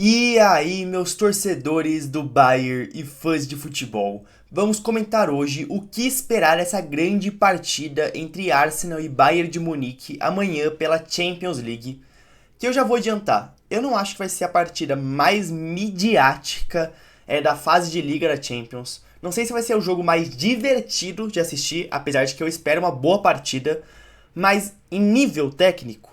E aí, meus torcedores do Bayern e fãs de futebol, vamos comentar hoje o que esperar dessa grande partida entre Arsenal e Bayern de Munique amanhã pela Champions League, que eu já vou adiantar. Eu não acho que vai ser a partida mais midiática da fase de Liga da Champions. Não sei se vai ser o jogo mais divertido de assistir, apesar de que eu espero uma boa partida, mas em nível técnico,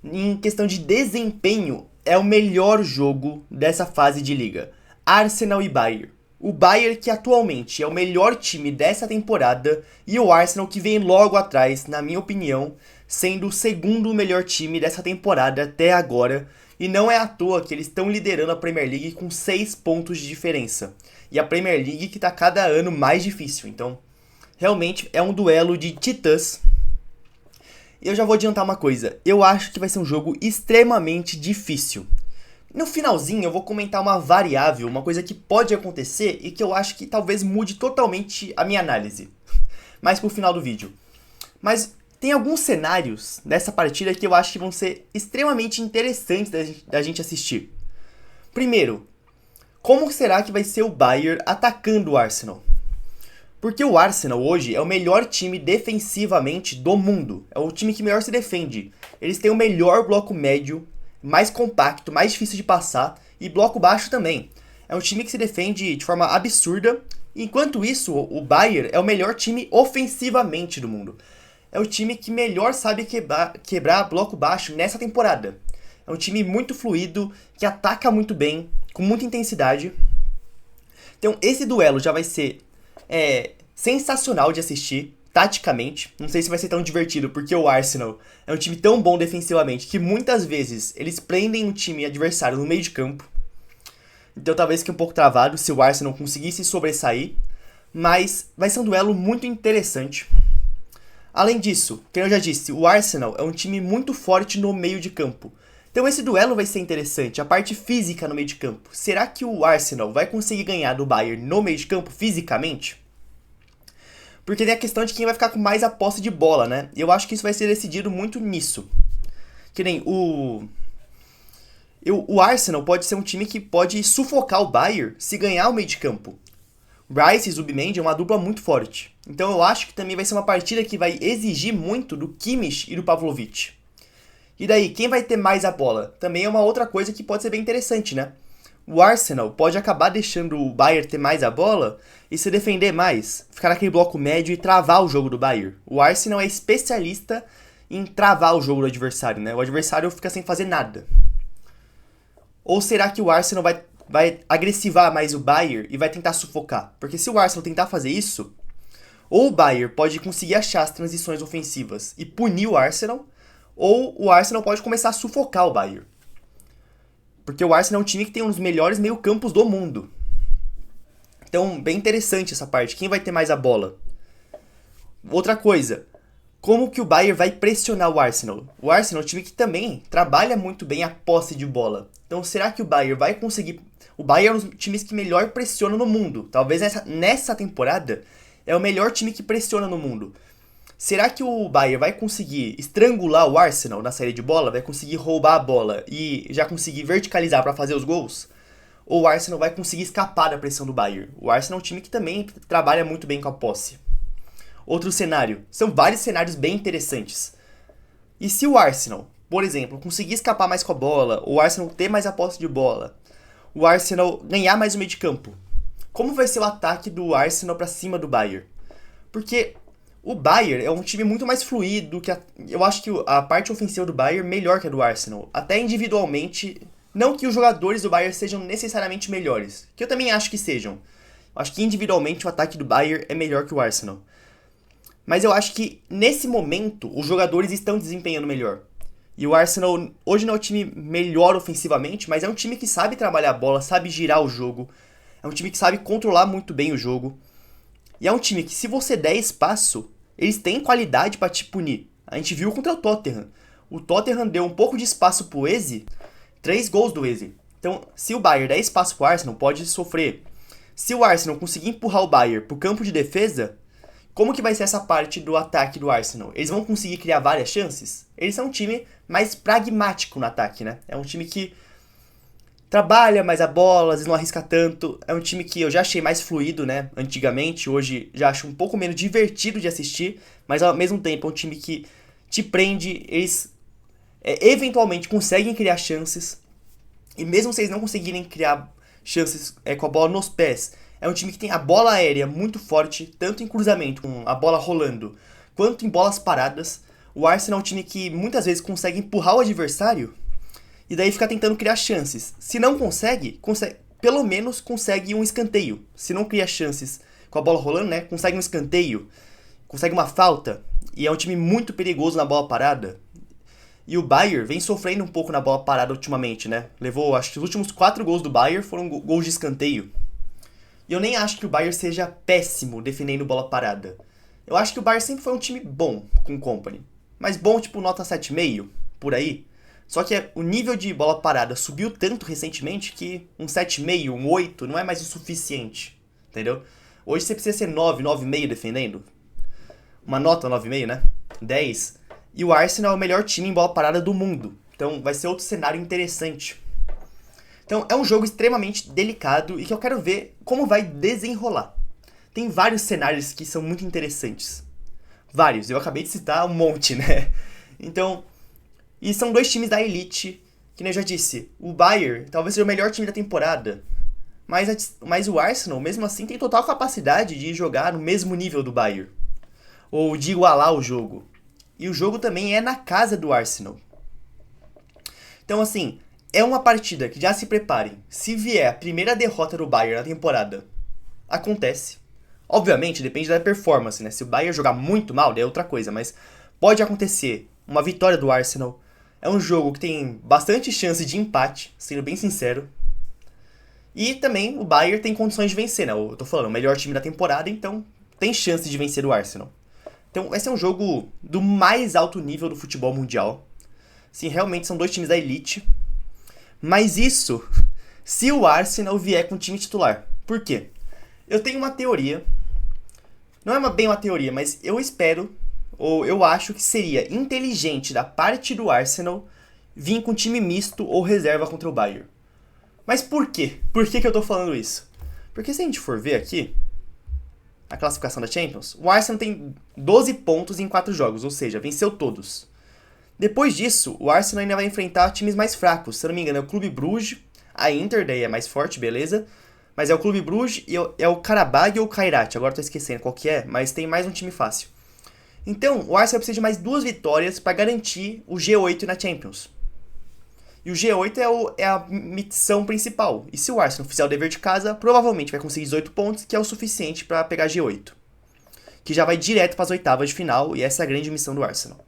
em questão de desempenho, é o melhor jogo dessa fase de liga. Arsenal e Bayern. O Bayern que atualmente é o melhor time dessa temporada e o Arsenal que vem logo atrás, na minha opinião, sendo o segundo melhor time dessa temporada até agora. E não é à toa que eles estão liderando a Premier League com 6 pontos de diferença. E a Premier League que está cada ano mais difícil. Então, realmente é um duelo de titãs. Eu já vou adiantar uma coisa, eu acho que vai ser um jogo extremamente difícil. No finalzinho eu vou comentar uma variável, uma coisa que pode acontecer e que eu acho que talvez mude totalmente a minha análise. Mais pro final do vídeo. Mas tem alguns cenários dessa partida que eu acho que vão ser extremamente interessantes da gente assistir. Primeiro, como será que vai ser o Bayern atacando o Arsenal? Porque o Arsenal hoje é o melhor time defensivamente do mundo. É o time que melhor se defende. Eles têm o melhor bloco médio, mais compacto, mais difícil de passar e bloco baixo também. É um time que se defende de forma absurda. Enquanto isso, o Bayern é o melhor time ofensivamente do mundo. É o time que melhor sabe quebrar bloco baixo nessa temporada. É um time muito fluido, que ataca muito bem, com muita intensidade. Então esse duelo já vai ser sensacional de assistir, taticamente. Não sei se vai ser tão divertido, porque o Arsenal é um time tão bom defensivamente que muitas vezes eles prendem o time adversário no meio de campo. Então talvez fique um pouco travado se o Arsenal conseguisse sobressair. Mas vai ser um duelo muito interessante. Além disso, como eu já disse, o Arsenal é um time muito forte no meio de campo. Então esse duelo vai ser interessante, a parte física no meio de campo. Será que o Arsenal vai conseguir ganhar do Bayern no meio de campo fisicamente? Porque tem a questão de quem vai ficar com mais a posse de bola, né? E eu acho que isso vai ser decidido muito nisso. Que nem o Arsenal pode ser um time que pode sufocar o Bayern se ganhar o meio de campo. Rice e Zubimendi é uma dupla muito forte. Então eu acho que também vai ser uma partida que vai exigir muito do Kimmich e do Pavlovic. E daí, quem vai ter mais a bola? Também é uma outra coisa que pode ser bem interessante, né? O Arsenal pode acabar deixando o Bayern ter mais a bola e se defender mais, ficar naquele bloco médio e travar o jogo do Bayern. O Arsenal é especialista em travar o jogo do adversário, né? O adversário fica sem fazer nada. Ou será que o Arsenal vai agressivar mais o Bayern e vai tentar sufocar? Porque se o Arsenal tentar fazer isso, ou o Bayern pode conseguir achar as transições ofensivas e punir o Arsenal, ou o Arsenal pode começar a sufocar o Bayern. Porque o Arsenal é um time que tem um dos melhores meio-campos do mundo. Então, bem interessante essa parte. Quem vai ter mais a bola? Outra coisa. Como que o Bayern vai pressionar o Arsenal? O Arsenal é um time que também trabalha muito bem a posse de bola. Então, será que o Bayern vai conseguir... O Bayern é um dos times que melhor pressiona no mundo. Talvez nessa temporada é o melhor time que pressiona no mundo. Será que o Bayern vai conseguir estrangular o Arsenal na saída de bola? Vai conseguir roubar a bola e já conseguir verticalizar para fazer os gols? Ou o Arsenal vai conseguir escapar da pressão do Bayern? O Arsenal é um time que também trabalha muito bem com a posse. Outro cenário. São vários cenários bem interessantes. E se o Arsenal, por exemplo, conseguir escapar mais com a bola, o Arsenal ter mais a posse de bola, o Arsenal ganhar mais o meio de campo, como vai ser o ataque do Arsenal para cima do Bayern? Porque o Bayern é um time muito mais fluido, eu acho que a parte ofensiva do Bayern é melhor que a do Arsenal. Até individualmente, não que os jogadores do Bayern sejam necessariamente melhores, que eu também acho que sejam. Eu acho que individualmente o ataque do Bayern é melhor que o Arsenal. Mas eu acho que nesse momento os jogadores estão desempenhando melhor. E o Arsenal hoje não é um time melhor ofensivamente, mas é um time que sabe trabalhar a bola, sabe girar o jogo. É um time que sabe controlar muito bem o jogo. E é um time que, se você der espaço, eles têm qualidade pra te punir. A gente viu contra o Tottenham. O Tottenham deu um pouco de espaço pro Eze, 3 gols do Eze. Então, se o Bayern der espaço pro Arsenal, pode sofrer. Se o Arsenal conseguir empurrar o Bayern pro campo de defesa, como que vai ser essa parte do ataque do Arsenal? Eles vão conseguir criar várias chances? Eles são um time mais pragmático no ataque, né? É um time que trabalha mais a bola, às vezes não arrisca tanto. É um time que eu já achei mais fluido, né, antigamente. Hoje já acho um pouco menos divertido de assistir, mas ao mesmo tempo é um time que te prende, eles eventualmente conseguem criar chances. E mesmo se eles não conseguirem criar chances com a bola nos pés, é um time que tem a bola aérea muito forte, tanto em cruzamento, com a bola rolando, quanto em bolas paradas. O Arsenal é um time que muitas vezes consegue empurrar o adversário e daí fica tentando criar chances. Se não consegue, pelo menos consegue um escanteio. Se não cria chances com a bola rolando, né? Consegue um escanteio, consegue uma falta. E é um time muito perigoso na bola parada. E o Bayern vem sofrendo um pouco na bola parada ultimamente, né? Levou, acho que os últimos 4 gols do Bayern foram gols de escanteio. E eu nem acho que o Bayern seja péssimo defendendo bola parada. Eu acho que o Bayern sempre foi um time bom com o Kompany. Mas bom, tipo, nota 7,5, por aí. Só que o nível de bola parada subiu tanto recentemente que um 7,5, um 8 não é mais o suficiente, entendeu? Hoje você precisa ser 9, 9,5 defendendo. Uma nota 9,5, né? 10. E o Arsenal é o melhor time em bola parada do mundo. Então vai ser outro cenário interessante. Então é um jogo extremamente delicado e que eu quero ver como vai desenrolar. Tem vários cenários que são muito interessantes. Vários, eu acabei de citar um monte, né? Então, e são dois times da elite, que nem eu já disse. O Bayern talvez seja o melhor time da temporada. Mas o Arsenal, mesmo assim, tem total capacidade de jogar no mesmo nível do Bayern. Ou de igualar o jogo. E o jogo também é na casa do Arsenal. Então, assim, é uma partida que já se preparem. Se vier a primeira derrota do Bayern na temporada, acontece. Obviamente, depende da performance, né? Se o Bayern jogar muito mal, daí é outra coisa. Mas pode acontecer uma vitória do Arsenal. É um jogo que tem bastante chance de empate, sendo bem sincero. E também o Bayern tem condições de vencer, né? Eu tô falando, o melhor time da temporada, então tem chance de vencer o Arsenal. Então vai ser um jogo do mais alto nível do futebol mundial. Sim, realmente são dois times da elite. Mas isso se o Arsenal vier com o time titular. Por quê? Eu tenho uma teoria. Não é bem uma teoria, mas eu espero, ou eu acho que seria inteligente da parte do Arsenal vir com time misto ou reserva contra o Bayern. Mas por quê? Por que eu tô falando isso? Porque se a gente for ver aqui, a classificação da Champions, o Arsenal tem 12 pontos em 4 jogos, ou seja, venceu todos. Depois disso, o Arsenal ainda vai enfrentar times mais fracos. Se eu não me engano, é o Clube Bruges, a Inter daí é mais forte, beleza? Mas é o Clube Bruges e é o Karabag ou o Kairat, agora tô esquecendo qual que é, mas tem mais um time fácil. Então, o Arsenal precisa de mais 2 vitórias para garantir o G8 na Champions. E o G8 é a missão principal. E se o Arsenal fizer o dever de casa, provavelmente vai conseguir 18 pontos, que é o suficiente para pegar G8. Que já vai direto para as oitavas de final, e essa é a grande missão do Arsenal.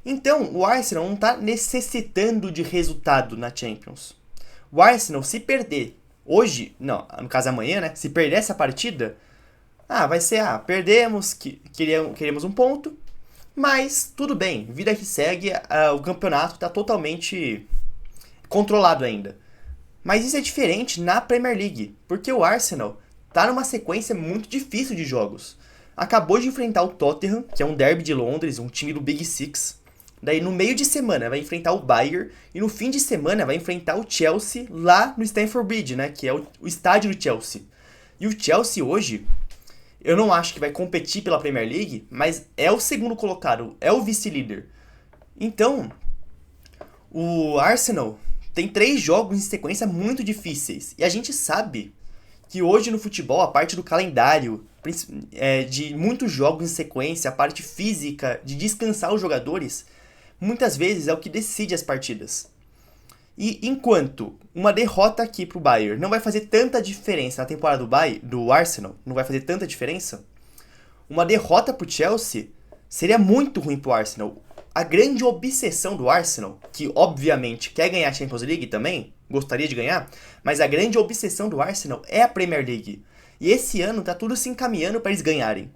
Então, o Arsenal não está necessitando de resultado na Champions. O Arsenal, se perder hoje, não, no caso amanhã, né? Se perder essa partida, vai ser, perdemos, queríamos um ponto, mas tudo bem, vida que segue, o campeonato está totalmente controlado ainda. Mas isso é diferente na Premier League, porque o Arsenal está numa sequência muito difícil de jogos. Acabou de enfrentar o Tottenham, que é um derby de Londres, um time do Big Six. Daí no meio de semana vai enfrentar o Bayern e no fim de semana vai enfrentar o Chelsea lá no Stamford Bridge, né, que é o estádio do Chelsea. E o Chelsea hoje, eu não acho que vai competir pela Premier League, mas é o segundo colocado, é o vice-líder. Então, o Arsenal tem 3 jogos em sequência muito difíceis. E a gente sabe que hoje no futebol, a parte do calendário, de muitos jogos em sequência, a parte física, de descansar os jogadores, muitas vezes é o que decide as partidas. E enquanto uma derrota aqui pro Bayern não vai fazer tanta diferença na temporada do Arsenal, não vai fazer tanta diferença, uma derrota pro Chelsea seria muito ruim pro Arsenal. A grande obsessão do Arsenal, que obviamente quer ganhar a Champions League também, gostaria de ganhar, mas a grande obsessão do Arsenal é a Premier League. E esse ano tá tudo se encaminhando para eles ganharem.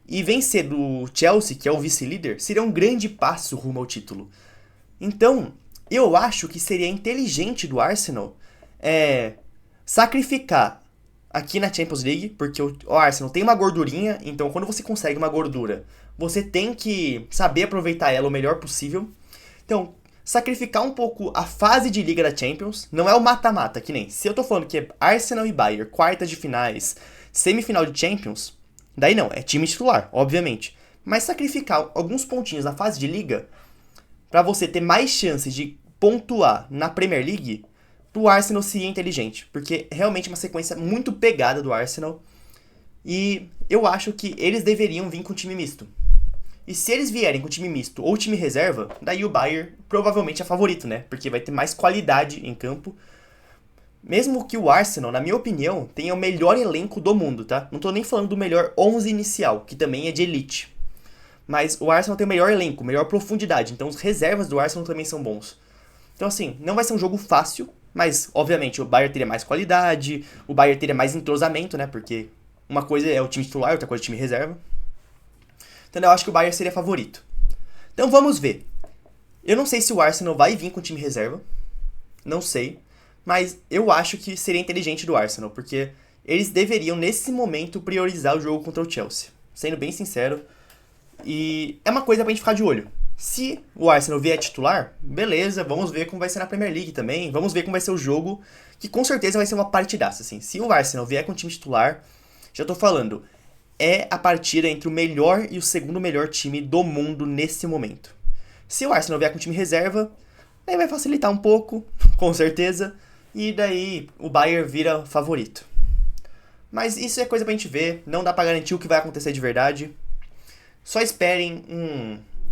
E vencer do Chelsea, que é o vice-líder, seria um grande passo rumo ao título. Então, eu acho que seria inteligente do Arsenal sacrificar aqui na Champions League, porque o Arsenal tem uma gordurinha, então quando você consegue uma gordura, você tem que saber aproveitar ela o melhor possível. Então, sacrificar um pouco a fase de Liga da Champions, não é o mata-mata, que nem, se eu tô falando que é Arsenal e Bayern, quartas de finais, semifinal de Champions, daí não, é time titular, obviamente. Mas sacrificar alguns pontinhos na fase de Liga, pra você ter mais chances de pontuar na Premier League, pro Arsenal ser inteligente, porque realmente é uma sequência muito pegada do Arsenal, e eu acho que eles deveriam vir com time misto. E se eles vierem com time misto ou time reserva, daí o Bayern provavelmente é favorito, né? Porque vai ter mais qualidade em campo. Mesmo que o Arsenal, na minha opinião, tenha o melhor elenco do mundo, tá? Não tô nem falando do melhor 11 inicial, que também é de elite. Mas o Arsenal tem o melhor elenco, melhor profundidade. Então os reservas do Arsenal também são bons. Então assim, não vai ser um jogo fácil, mas obviamente o Bayern teria mais qualidade, o Bayern teria mais entrosamento, né? Porque uma coisa é o time titular, outra coisa é o time reserva. Então eu acho que o Bayern seria favorito. Então vamos ver. Eu não sei se o Arsenal vai vir com o time reserva. Não sei. Mas eu acho que seria inteligente do Arsenal, porque eles deveriam, nesse momento, priorizar o jogo contra o Chelsea. Sendo bem sincero. E é uma coisa pra gente ficar de olho. Se o Arsenal vier titular, beleza, vamos ver como vai ser na Premier League também. Vamos ver como vai ser o jogo, que com certeza vai ser uma partidaça, assim. Se o Arsenal vier com o time titular, já tô falando, é a partida entre o melhor e o segundo melhor time do mundo nesse momento. Se o Arsenal vier com o time reserva, aí vai facilitar um pouco, com certeza, e daí o Bayern vira favorito. Mas isso é coisa pra gente ver, não dá pra garantir o que vai acontecer de verdade. Só esperem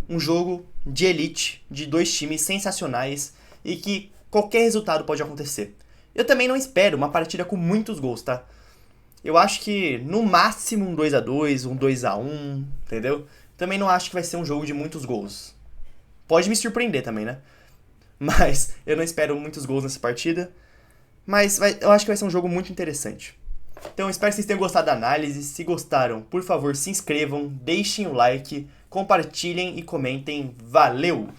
um jogo de elite, de dois times sensacionais e que qualquer resultado pode acontecer. Eu também não espero uma partida com muitos gols, tá? Eu acho que no máximo um 2-2, um 2-1, entendeu? Também não acho que vai ser um jogo de muitos gols. Pode me surpreender também, né? Mas eu não espero muitos gols nessa partida. Mas eu acho que vai ser um jogo muito interessante. Então espero que vocês tenham gostado da análise. Se gostaram, por favor, se inscrevam, deixem o like, compartilhem e comentem. Valeu!